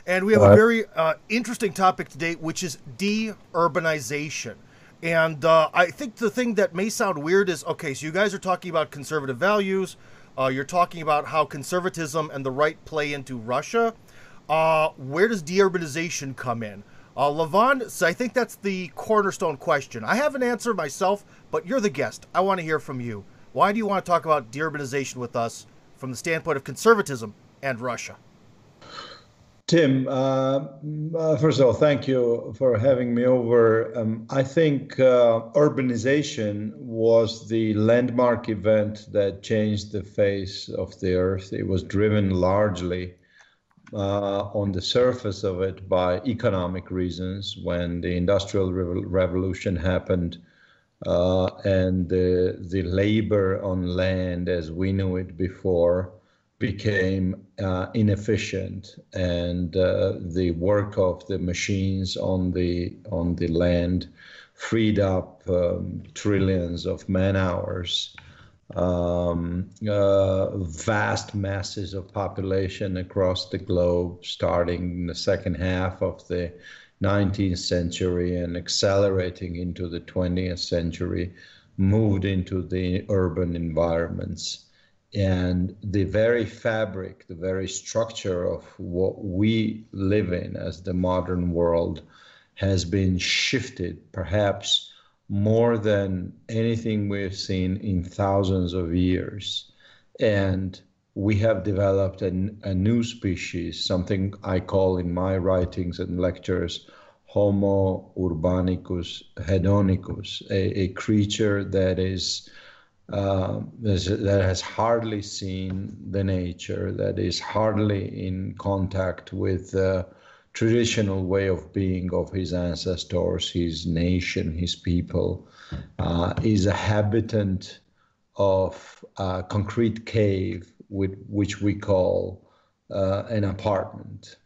And we have a very interesting topic today, which is deurbanization. And I think the thing that may sound weird is, okay, so you guys are talking about conservative values. You're talking about how conservatism and the right play into Russia. Where does deurbanization come in? Levan, so I think that's the cornerstone question. I have an answer myself, but you're the guest. I want to hear from you. Why do you want to talk about deurbanization with us from the standpoint of conservatism and Russia? Tim, first of all, thank you for having me over. I think urbanization was the landmark event that changed the face of the earth. It was driven largely on the surface of it by economic reasons when the Industrial Revolution happened and the labor on land as we knew it before became inefficient, and the work of the machines on the land freed up trillions of man hours, vast masses of population across the globe, starting in the second half of the 19th century and accelerating into the 20th century, moved into the urban environments. And the very fabric, the very structure of what we live in as the modern world has been shifted, perhaps more than anything we've seen in thousands of years. And we have developed a new species, something I call in my writings and lectures, Homo urbanicus hedonicus, a creature that has hardly seen the nature, that is hardly in contact with the traditional way of being of his ancestors, his nation, his people, is a habitant of a concrete cave, which we call an apartment.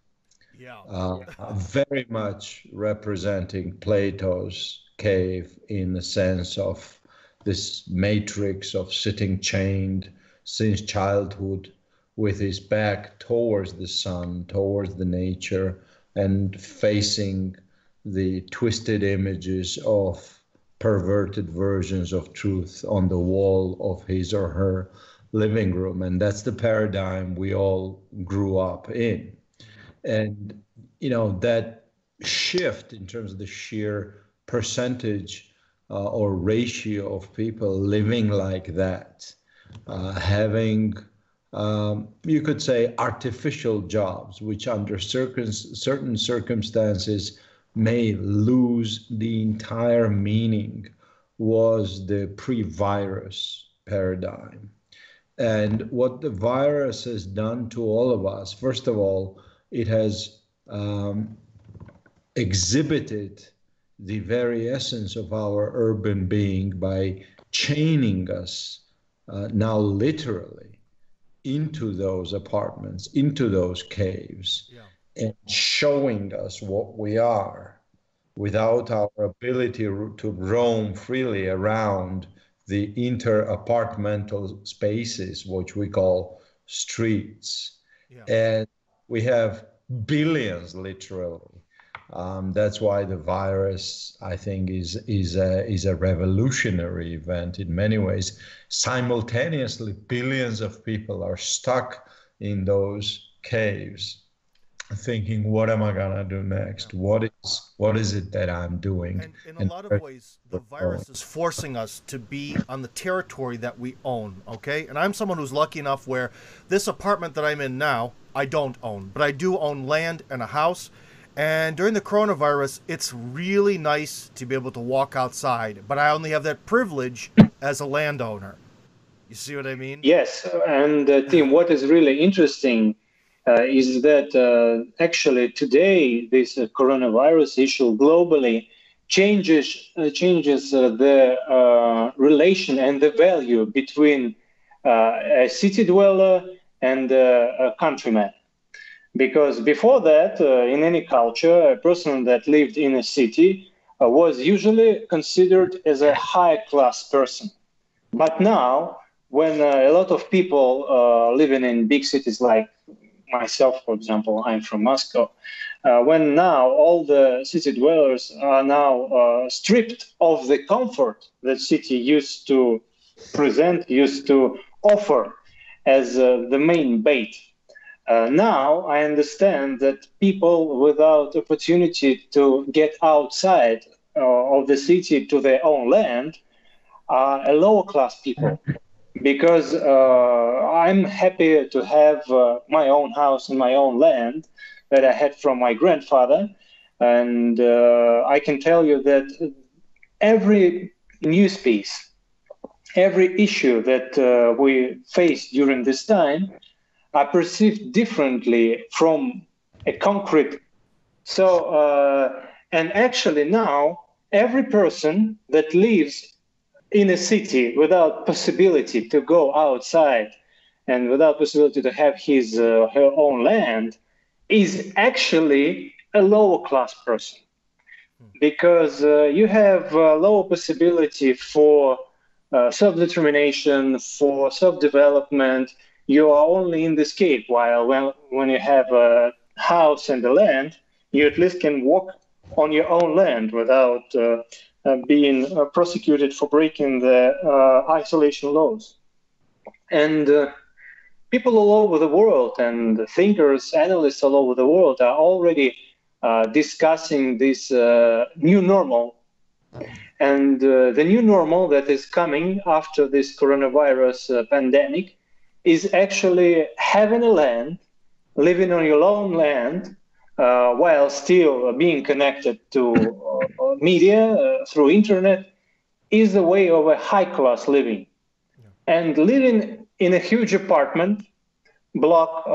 Yeah. Very much representing Plato's cave in the sense of this matrix of sitting chained since childhood with his back towards the sun, towards the nature, and facing the twisted images of perverted versions of truth on the wall of his or her living room. And that's the paradigm we all grew up in. And, you know, that shift in terms of the sheer percentage or ratio of people living like that, having, you could say, artificial jobs, which under certain circumstances may lose the entire meaning, was the pre-virus paradigm. And what the virus has done to all of us, first of all, it has exhibited the very essence of our urban being by chaining us now literally into those apartments, into those caves, and showing us what we are without our ability to roam freely around the inter-apartmental spaces, which we call streets. And we have billions, literally. That's why the virus, I think, is a revolutionary event in many ways. Simultaneously, billions of people are stuck in those caves, thinking, "What am I gonna do next? What is it that I'm doing?" And in a lot of ways, the virus is forcing us to be on the territory that we own. Okay, and I'm someone who's lucky enough where this apartment that I'm in now, I don't own, but I do own land and a house. And during the coronavirus, it's really nice to be able to walk outside, but I only have that privilege as a landowner. You see what I mean? Yes, and Tim, what is really interesting is that actually today this coronavirus issue globally changes the relation and the value between a city dweller and a countryman. Because before that, in any culture, a person that lived in a city was usually considered as a high-class person. But now, when a lot of people living in big cities like myself, for example, I'm from Moscow. When now all the city dwellers are now stripped of the comfort that city used to present, used to offer as the main bait. Now I understand that people without opportunity to get outside of the city to their own land are a lower class people, because I'm happy to have my own house and my own land that I had from my grandfather. And I can tell you that every news piece, every issue that we face during this time are perceived differently from a concrete. So, and actually now, every person that lives in a city without possibility to go outside and without possibility to have his her own land is actually a lower class person, because you have lower possibility for self-determination, for self-development. You are only in the escape, while when you have a house and a land, you at least can walk on your own land without being prosecuted for breaking the isolation laws. And people all over the world, and thinkers, analysts all over the world are already discussing this new normal. And the new normal that is coming after this coronavirus pandemic is actually having a land, living on your own land, while still being connected to media through internet, is a way of a high-class living. Yeah. And living in a huge apartment block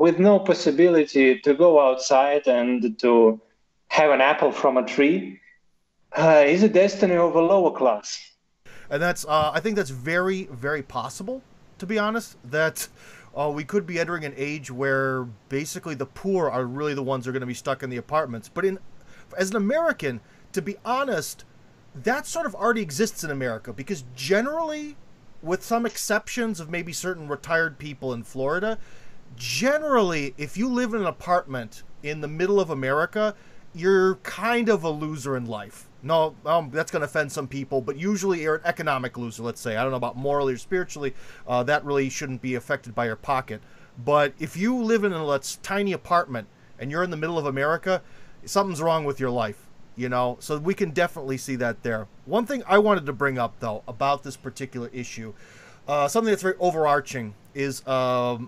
with no possibility to go outside and to have an apple from a tree is a destiny of a lower class. And that's, I think that's very, very possible, to be honest, that we could be entering an age where basically the poor are really the ones who are going to be stuck in the apartments. But as an American, to be honest, that sort of already exists in America, because generally, with some exceptions of maybe certain retired people in Florida, generally, if you live in an apartment in the middle of America, you're kind of a loser in life. No, that's going to offend some people, but usually you're an economic loser, let's say. I don't know about morally or spiritually. That really shouldn't be affected by your pocket. But if you live in a tiny apartment and you're in the middle of America, something's wrong with your life, you know? So we can definitely see that there. One thing I wanted to bring up, though, about this particular issue, something that's very overarching, is that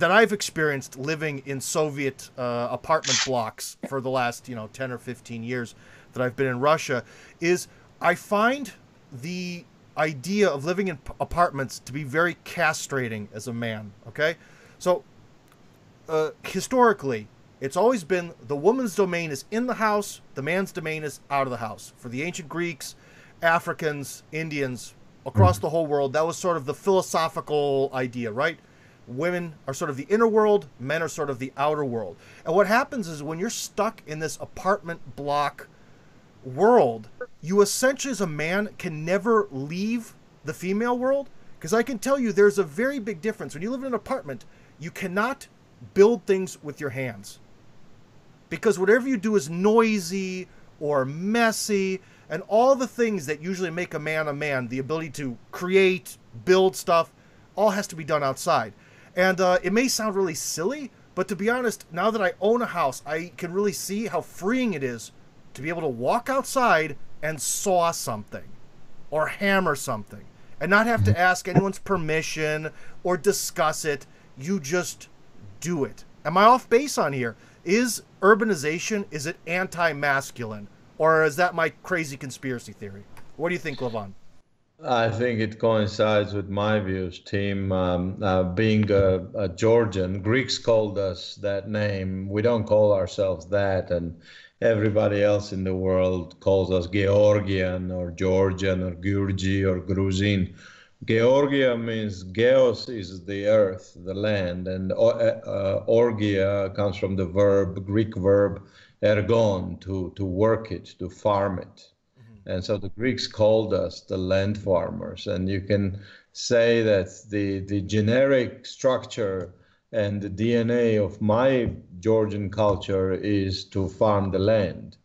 I've experienced living in Soviet apartment blocks for the last, 10 or 15 years that I've been in Russia, is I find the idea of living in apartments to be very castrating as a man, okay? So historically, it's always been the woman's domain is in the house, the man's domain is out of the house. For the ancient Greeks, Africans, Indians, across the whole world, that was sort of the philosophical idea, right? Women are sort of the inner world, men are sort of the outer world. And what happens is when you're stuck in this apartment block world, you essentially as a man can never leave the female world, because I can tell you there's a very big difference. When you live in an apartment, you cannot build things with your hands, because whatever you do is noisy or messy, and all the things that usually make a man, the ability to create, build stuff, all has to be done outside. And it may sound really silly, but to be honest, now that I own a house, I can really see how freeing it is to be able to walk outside and saw something or hammer something and not have to ask anyone's permission or discuss it. You just do it. Am I off base on here? Is urbanization, is it anti-masculine? Or is that my crazy conspiracy theory? What do you think, Levan? I think it coincides with my views, Tim. Being a Georgian, Greeks called us that name. We don't call ourselves that, and everybody else in the world calls us Georgian or Georgian or Gurji or Gruzin. Georgia means geos is the earth, the land, and orgia comes from the Greek verb ergon, to work it, to farm it. And so the Greeks called us the land farmers. And you can say that the generic structure And the DNA of my Georgian culture is to farm the land.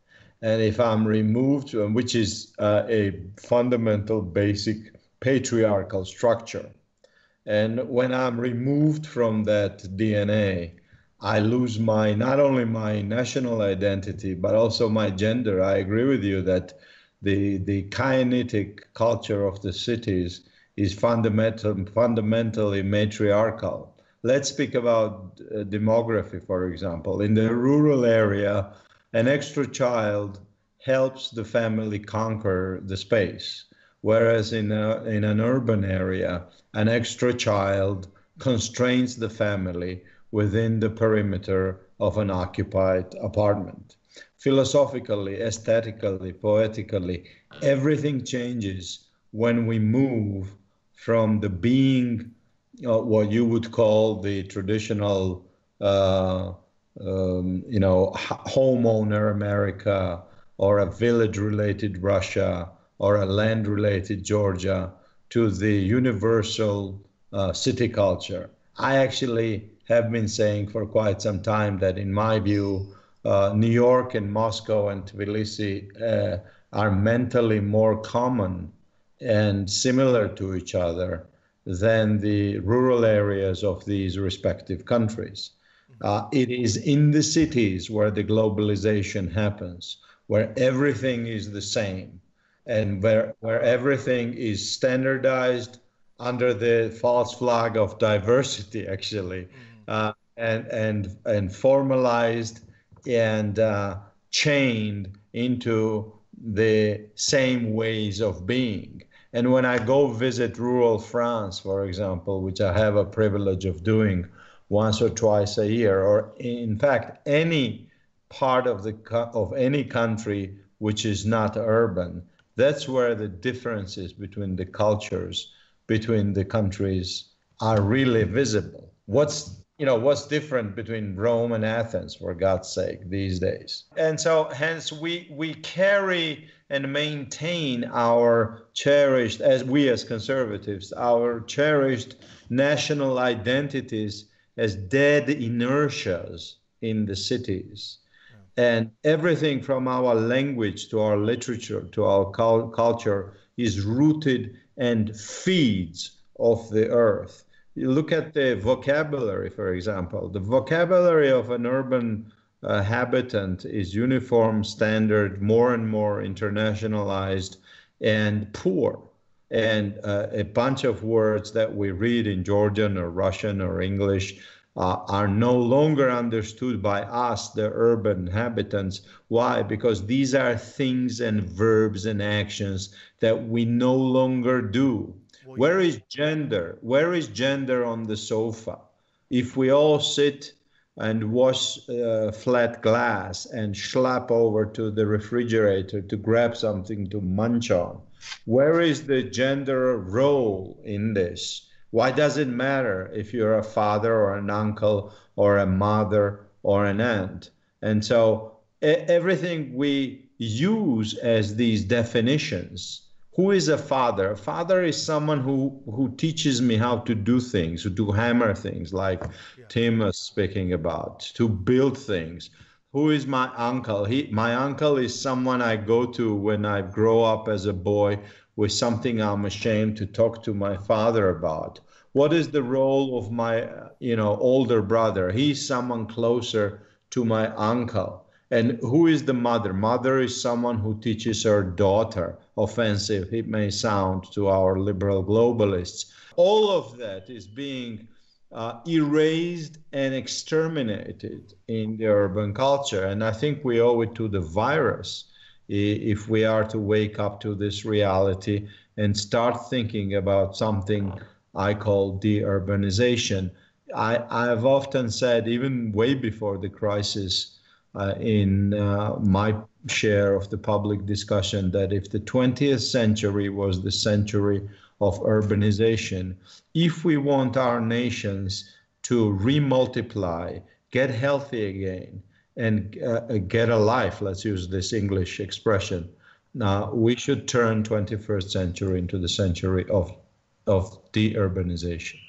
And if I'm removed, which is a fundamental, basic patriarchal structure, and when I'm removed from that DNA, I lose not only my national identity, but also my gender. I agree with you that the kinetic culture of the cities is fundamentally matriarchal. Let's speak about demography, for example. In the rural area, an extra child helps the family conquer the space, whereas in an urban area, an extra child constrains the family within the perimeter of an occupied apartment. Philosophically, aesthetically, poetically, everything changes when we move from the being what you would call the traditional homeowner America, or a village-related Russia, or a land-related Georgia, to the universal city culture. I actually have been saying for quite some time that, in my view, New York and Moscow and Tbilisi are mentally more common and similar to each other than the rural areas of these respective countries. It is in the cities where the globalization happens, where everything is the same, and where everything is standardized under the false flag of diversity, actually, and formalized and chained into the same ways of being. And when I go visit rural France, for example, which I have a privilege of doing once or twice a year, or in fact any part of any country which is not urban, that's where the differences between the cultures, between the countries, are really visible. What's different between Rome and Athens, for God's sake, these days? And so hence we carry and maintain our cherished, as conservatives, our cherished national identities as dead inertias in the cities. And everything from our language to our literature to our culture is rooted and feeds off the earth. You look at the vocabulary, for example. The vocabulary of an urban habitant is uniform, standard, more and more internationalized, and poor. And a bunch of words that we read in Georgian or Russian or English are no longer understood by us, the urban inhabitants. Why? Because these are things and verbs and actions that we no longer do. Well, where is gender? Where is gender on the sofa? If we all sit and wash flat glass and schlep over to the refrigerator to grab something to munch on, where is the gender role in this? Why does it matter if you're a father or an uncle or a mother or an aunt? And so everything we use as these definitions. Who is a father? A father is someone who teaches me how to do things, to hammer things, like Tim was speaking about, to build things. Who is my uncle? My uncle is someone I go to when I grow up as a boy with something I'm ashamed to talk to my father about. What is the role of my, older brother? He's someone closer to my uncle. And who is the mother? Mother is someone who teaches her daughter. Offensive, it may sound to our liberal globalists. All of that is being erased and exterminated in the urban culture. And I think we owe it to the virus if we are to wake up to this reality and start thinking about something I call deurbanization. I've often said, even way before the crisis, in my share of the public discussion, that if the 20th century was the century of urbanization, if we want our nations to remultiply, get healthy again, and get a life, let's use this English expression, now we should turn 21st century into the century of deurbanization.